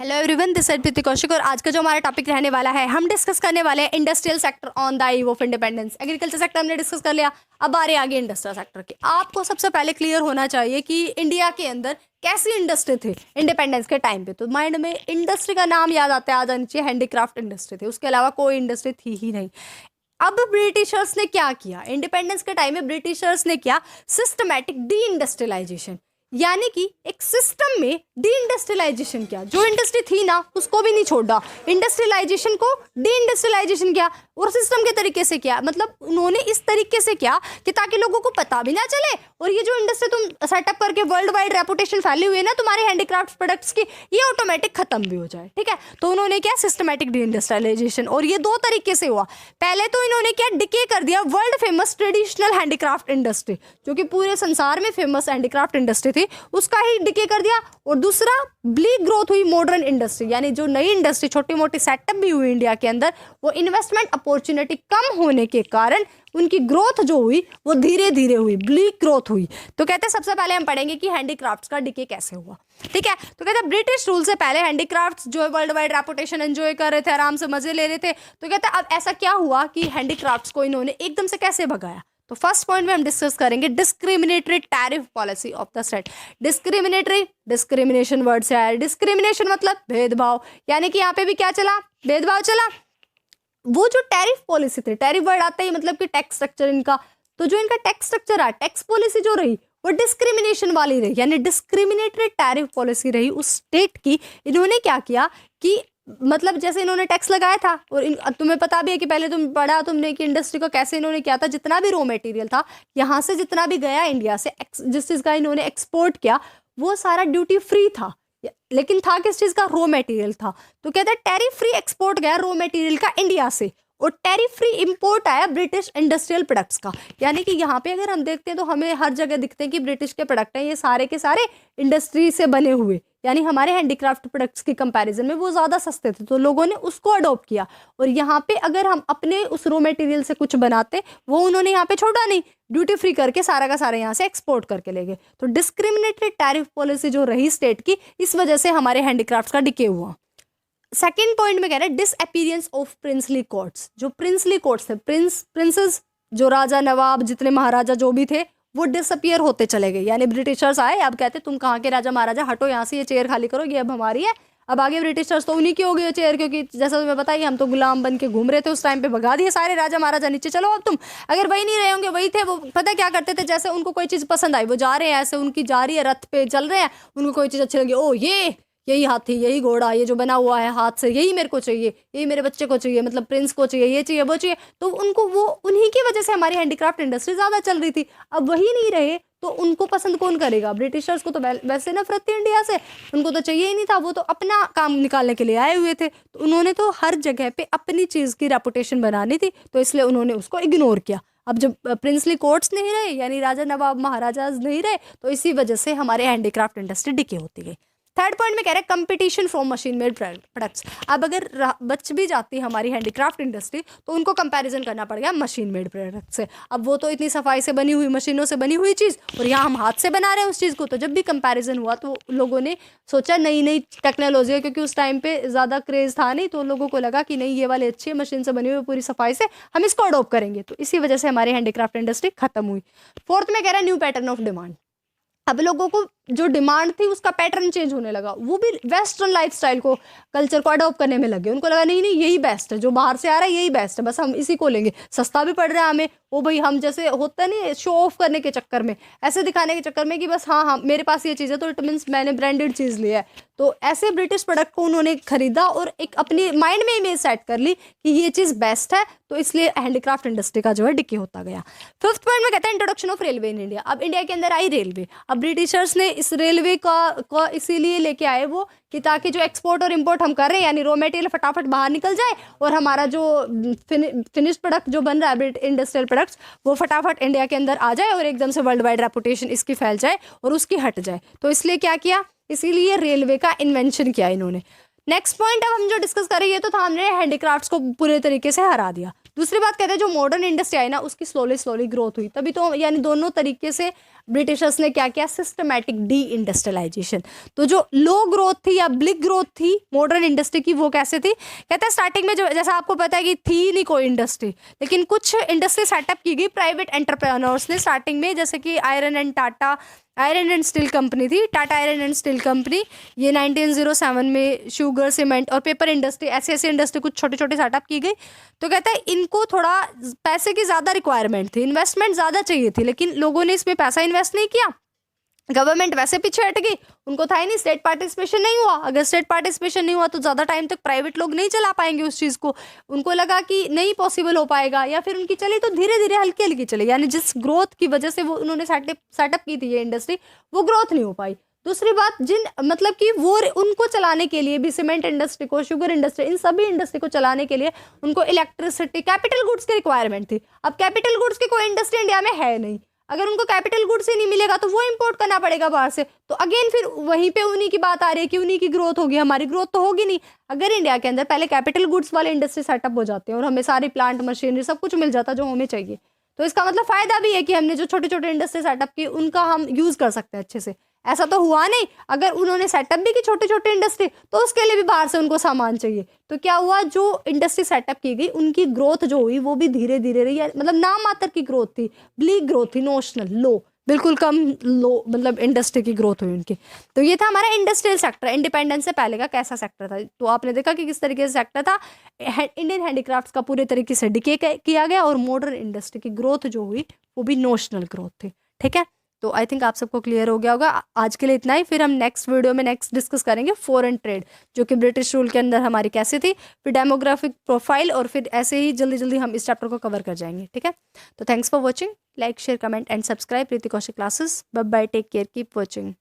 Hello everyone, this is प्रीति कौशिक और आज का जो हमारा टॉपिक रहने वाला है, हम डिस्कस करने वाले हैं industrial sector on the eve of independence. Agriculture sector हमने डिस्कस कर लिया, अब आ रहे आगे इंडस्ट्रियल सेक्टर की। आपको सबसे पहले क्लियर होना चाहिए कि इंडिया के अंदर कैसी इंडस्ट्री थी इंडिपेंडेंस के टाइम पे। तो माइंड में इंडस्ट्री का नाम याद आता है, आ जानी चाहिए हैंडीक्राफ्ट इंडस्ट्री थी, उसके अलावा कोई इंडस्ट्री थी ही नहीं। अब ब्रिटिशर्स ने क्या किया इंडिपेंडेंस के टाइम में? ब्रिटिशर्स ने किया सिस्टमैटिक डी इंडस्ट्रियलाइजेशन, यानी कि एक सिस्टम में डी इंडस्ट्रियलाइजेशन किया। जो इंडस्ट्री थी ना उसको भी नहीं छोड़ा, इंडस्ट्रियलाइजेशन को डी इंडस्ट्रियलाइजेशन किया और सिस्टम के तरीके से किया। मतलब उन्होंने इस तरीके से किया कि ताकि लोगों को पता भी ना चले, और ये जो इंडस्ट्री तुम सेटअप करके वर्ल्ड वाइड रेपुटेशन फैली हुई है ना तुम्हारे हैंडीक्राफ्ट प्रोडक्ट्स की, ये ऑटोमेटिक खत्म भी हो जाए। ठीक है, तो उन्होंने किया सिस्टमैटिक डी इंडस्ट्रियलाइजेशन, और ये दो तरीके से हुआ। पहले तो इन्होंने क्या डिके कर दिया world famous traditional handicraft industry, जो कि पूरे संसार में फेमस हैंडीक्राफ्ट इंडस्ट्री थी, उसका ही डिके कर दिया। और दूसरा ब्लीक ग्रोथ हुई मॉडर्न इंडस्ट्री, यानी जो नई इंडस्ट्री छोटी मोटी सेटअप भी हुई इंडिया के अंदर, वो इन्वेस्टमेंट अपॉर्चुनिटी कम होने के कारण उनकी ग्रोथ जो हुई वो धीरे धीरे हुई, ब्लीक ग्रोथ हुई। तो कहते हैं सबसे पहले हम पढ़ेंगे कि हैंडीक्राफ्ट्स का डिके कैसे हुआ। ठीक है, तो कहते हैं ब्रिटिश रूल से पहले हैंडीक्राफ्ट्स जो है वर्ल्ड वाइड रेपुटेशन एंजॉय कर रहे थे, आराम से मजे ले रहे थे। तो कहते हैं अब ऐसा क्या हुआ कि हैंडीक्राफ्ट्स को इन्होंने एकदम से कैसे भगाया। तो फर्स्ट पॉइंट में हम डिस्कस करेंगे discriminatory tariff policy of the state. Discriminatory, discrimination word से आया। डिस्क्रिमिनेशन मतलब भेदभाव, यानी कि यहाँ पे भी क्या चला, भेदभाव चला। वो जो टैरिफ पॉलिसी थी, टैरिफ वर्ड आता है मतलब कि टैक्स स्ट्रक्चर इनका, तो जो इनका टैक्स स्ट्रक्चर है, टैक्स पॉलिसी जो रही वो डिस्क्रिमिनेशन वाली रही, यानी डिस्क्रिमिनेटरी टैरिफ पॉलिसी रही उस स्टेट की। इन्होंने क्या किया कि मतलब जैसे इन्होंने टैक्स लगाया था, और तुम्हें पता भी है कि पहले तुम पढ़ा तुमने कि इंडस्ट्री को कैसे इन्होंने किया था, जितना भी रॉ मटेरियल था यहाँ से जितना भी गया इंडिया से, जिस चीज़ का इन्होंने एक्सपोर्ट किया वो सारा ड्यूटी फ्री था, लेकिन था किस चीज़ का, रॉ मटेरियल था। तो कहता है टैरिफ फ्री एक्सपोर्ट गया रॉ मटेरियल का इंडिया से, और टैरिफ फ्री इंपोर्ट आया ब्रिटिश इंडस्ट्रियल प्रोडक्ट्स का। यानी कि यहाँ पे अगर हम देखते हैं तो हमें हर जगह दिखते हैं कि ब्रिटिश के प्रोडक्ट हैं, ये सारे के सारे इंडस्ट्री से बने हुए, यानी हमारे हैंडीक्राफ्ट प्रोडक्ट्स की कंपैरिजन में वो ज़्यादा सस्ते थे, तो लोगों ने उसको अडॉप्ट किया। और यहाँ पे अगर हम अपने उस रॉ मटेरियल से कुछ बनाते, वो उन्होंने यहाँ पे छोड़ा नहीं, ड्यूटी फ्री करके सारा का सारा यहाँ से एक्सपोर्ट करके ले गए। तो डिस्क्रिमिनेटरी टैरिफ पॉलिसी जो रही स्टेट की, इस वजह से हमारे हैंडीक्राफ्ट का डिके हुआ। सेकेंड पॉइंट में कह रहे हैं डिसअपीयरेंस ऑफ प्रिंसली कोर्ट्स। जो प्रिंसली कोर्ट्स थे, प्रिंसेस जो राजा नवाब जितने महाराजा जो भी थे, वो डिसअपियर होते चले गए। यानी ब्रिटिशर्स आए, अब कहते तुम कहाँ के राजा महाराजा, हटो यहाँ से, ये चेयर खाली करो, ये अब हमारी है। अब आगे ब्रिटिशर्स तो उन्हीं की हो गई चेयर, क्योंकि जैसा तुम्हें पता ही हम तो गुलाम बन के घूम रहे थे उस टाइम पे, भगा दिए सारे राजा महाराजा नीचे, चलो अब तुम। अगर वही नहीं रहे होंगे, वही थे वो, पता क्या करते थे, जैसे उनको कोई चीज़ पसंद आई, वो जा रहे हैं ऐसे, उनकी जा रही है रथ पे चल रहे हैं, उनको कोई चीज़ अच्छी लगी, ओ ये यही हाथी, यही घोड़ा, ये जो बना हुआ है हाथ से, यही मेरे को चाहिए, यही मेरे बच्चे को चाहिए, मतलब प्रिंस को चाहिए, ये चाहिए वो चाहिए। तो उनको वो, उन्हीं की वजह से हमारी हैंडीक्राफ्ट इंडस्ट्री ज़्यादा चल रही थी। अब वही नहीं रहे तो उनको पसंद कौन करेगा? ब्रिटिशर्स को तो वैसे नफरत थी इंडिया से, उनको तो चाहिए ही नहीं था, वो तो अपना काम निकालने के लिए आए हुए थे। तो उन्होंने तो हर जगह पे अपनी चीज़ की रेपुटेशन बनानी थी, तो इसलिए उन्होंने उसको इग्नोर किया। अब जब प्रिंसली कोर्ट्स नहीं रहे, यानी राजा नवाब महाराजा नहीं रहे, तो इसी वजह से हमारे हैंडीक्राफ्ट इंडस्ट्री डिके होती गई। थर्ड पॉइंट में कह रहे हैं competition from machine made products. अब अगर बच भी जाती है हमारी हैंडीक्राफ्ट इंडस्ट्री, तो उनको कंपैरिजन करना पड़ेगा मशीन मेड प्रोडक्ट से। अब वो तो इतनी सफाई से बनी हुई, मशीनों से बनी हुई चीज़, और यहाँ हम हाथ से बना रहे हैं उस चीज़ को। तो जब भी कंपैरिजन हुआ तो लोगों ने सोचा नई नई टेक्नोलॉजी है, क्योंकि उस टाइम पे ज़्यादा क्रेज़ था नहीं, तो लोगों को लगा कि नहीं ये वाली अच्छी है, मशीन से बनी हुई पूरी सफाई से, हम इसको अडोप्ट करेंगे। तो इसी वजह से हमारी हैंडीक्राफ्ट इंडस्ट्री खत्म हुई। फोर्थ में कह रहा है न्यू पैटर्न ऑफ डिमांड। अब लोगों को जो डिमांड थी उसका पैटर्न चेंज होने लगा, वो भी वेस्टर्न लाइफस्टाइल को, कल्चर को अडॉप्ट करने में लगे। उनको लगा नहीं नहीं यही बेस्ट है, जो बाहर से आ रहा है यही बेस्ट है, बस हम इसी को लेंगे, सस्ता भी पड़ रहा है हमें। वो भाई हम जैसे होता नहीं, शो ऑफ करने के चक्कर में, ऐसे दिखाने के चक्कर में कि बस हाँ हाँ मेरे पास ये चीज़ है तो इट मीन्स मैंने ब्रांडेड चीज़ लिया है। तो ऐसे ब्रिटिश प्रोडक्ट को उन्होंने खरीदा और एक अपनी माइंड में इमेज सेट कर ली कि ये चीज़ बेस्ट है, तो इसलिए हैंडीक्राफ्ट इंडस्ट्री का जो है डिके होता गया। फिफ्थ पॉइंट में कहते हैं introduction of railway in India. अब इंडिया के अंदर आई रेलवे। अब ब्रिटिशर्स ने इस रेलवे का इसीलिए लेके आए वो कि ताकि जो एक्सपोर्ट और इंपोर्ट हम कर रहे हैं, यानी रॉ मटेरियल फटाफट बाहर निकल जाए, और हमारा जो फिनिश्ड प्रोडक्ट जो बन रहा है इंडस्ट्रियल प्रोडक्ट्स, वो फटाफट इंडिया के अंदर आ जाए और एकदम से वर्ल्ड वाइड रेपुटेशन इसकी फैल जाए और उसकी हट जाए। तो इसलिए क्या किया, इसीलिए रेलवे का इन्वेंशन किया इन्होंने। नेक्स्ट पॉइंट अब हम जो डिस्कस कर रहे हैं, तो था हमने हैंडीक्राफ्ट्स को पूरे तरीके से हरा दिया। दूसरी बात कहते हैं जो मॉडर्न इंडस्ट्री आई ना, उसकी स्लोली ग्रोथ हुई, तभी तो यानी दोनों तरीके से ब्रिटिशर्स ने क्या किया, सिस्टमैटिक डी इंडस्ट्रियलाइजेशन। तो जो लो ग्रोथ थी या ब्लिक ग्रोथ थी मॉडर्न इंडस्ट्री की, वो कैसे थी, कहते हैं स्टार्टिंग में जो, जैसा आपको पता है कि थी नहीं कोई इंडस्ट्री, लेकिन कुछ इंडस्ट्री सेटअप की गई प्राइवेट एंटरप्रेन्योर्स ने स्टार्टिंग में, जैसे कि आयरन एंड स्टील कंपनी थी, Tata iron and steel company, ये 1907 में शुगर, सीमेंट और पेपर इंडस्ट्री, ऐसी ऐसी इंडस्ट्री कुछ छोटी छोटी सेटअप की गई। तो कहता है इनको थोड़ा पैसे की ज़्यादा रिक्वायरमेंट थी, इन्वेस्टमेंट ज़्यादा चाहिए थी, लेकिन लोगों ने इसमें पैसा इन्वेस्ट नहीं किया, गवर्नमेंट वैसे पीछे हट गई, उनको था ही नहीं, स्टेट पार्टिसिपेशन नहीं हुआ। अगर स्टेट पार्टिसिपेशन नहीं हुआ तो ज़्यादा टाइम तक प्राइवेट लोग नहीं चला पाएंगे उस चीज़ को, उनको लगा कि नहीं पॉसिबल हो पाएगा, या फिर उनकी चली तो धीरे धीरे हल्की हल्की चली, यानी जिस ग्रोथ की वजह से वो उन्होंने सेटअप की थी ये इंडस्ट्री, वो ग्रोथ नहीं हो पाई। दूसरी बात, मतलब कि वो उनको चलाने के लिए भी, सीमेंट इंडस्ट्री को, शुगर इंडस्ट्री, इन सभी इंडस्ट्री को चलाने के लिए उनको इलेक्ट्रिसिटी, कैपिटल गुड्स की रिक्वायरमेंट थी। अब कैपिटल गुड्स की कोई इंडस्ट्री इंडिया में है नहीं, अगर उनको कैपिटल गुड्स ही नहीं मिलेगा तो वो इंपोर्ट करना पड़ेगा बाहर से। तो अगेन फिर वहीं पे उन्हीं की बात आ रही है कि उन्हीं की ग्रोथ होगी, हमारी ग्रोथ तो होगी नहीं। अगर इंडिया के अंदर पहले कैपिटल गुड्स वाले इंडस्ट्री सेटअप हो जाते हैं और हमें सारी प्लांट, मशीनरी, सब कुछ मिल जाता जो हमें चाहिए, तो इसका मतलब फ़ायदा भी है कि हमने जो छोटे छोटे इंडस्ट्री सेटअप की उनका हम यूज़ कर सकते हैं अच्छे से। ऐसा तो हुआ नहीं, अगर उन्होंने सेटअप भी की छोटे छोटे इंडस्ट्री, तो उसके लिए भी बाहर से उनको सामान चाहिए। तो क्या हुआ, जो इंडस्ट्री सेटअप की गई उनकी ग्रोथ जो हुई वो भी धीरे धीरे रही, मतलब नाम मात्र की ग्रोथ थी, ब्लीक ग्रोथ थी, नोशनल, लो, बिल्कुल कम लो, मतलब इंडस्ट्री की ग्रोथ हुई उनकी। तो ये था हमारा इंडस्ट्रियल सेक्टर। इंडिपेंडेंस से पहले का कैसा सेक्टर था, तो आपने देखा कि किस तरीके से सेक्टर था। इंडियन हैंडीक्राफ्ट्स का पूरे तरीके से डिके किया गया, और मॉडर्न इंडस्ट्री की ग्रोथ जो हुई वो भी नोशनल ग्रोथ थी। ठीक है, तो आई थिंक आप सबको क्लियर हो गया होगा। आज के लिए इतना ही, फिर हम नेक्स्ट वीडियो में डिस्कस करेंगे फॉरेन ट्रेड, जो कि ब्रिटिश रूल के अंदर हमारी कैसी थी, फिर डेमोग्राफिक प्रोफाइल, और फिर ऐसे ही जल्दी जल्दी हम इस चैप्टर को कवर कर जाएंगे। ठीक है, तो thanks for watching, like, share, comment and subscribe Preeti Kaushik classes. Bye bye, take care, keep watching.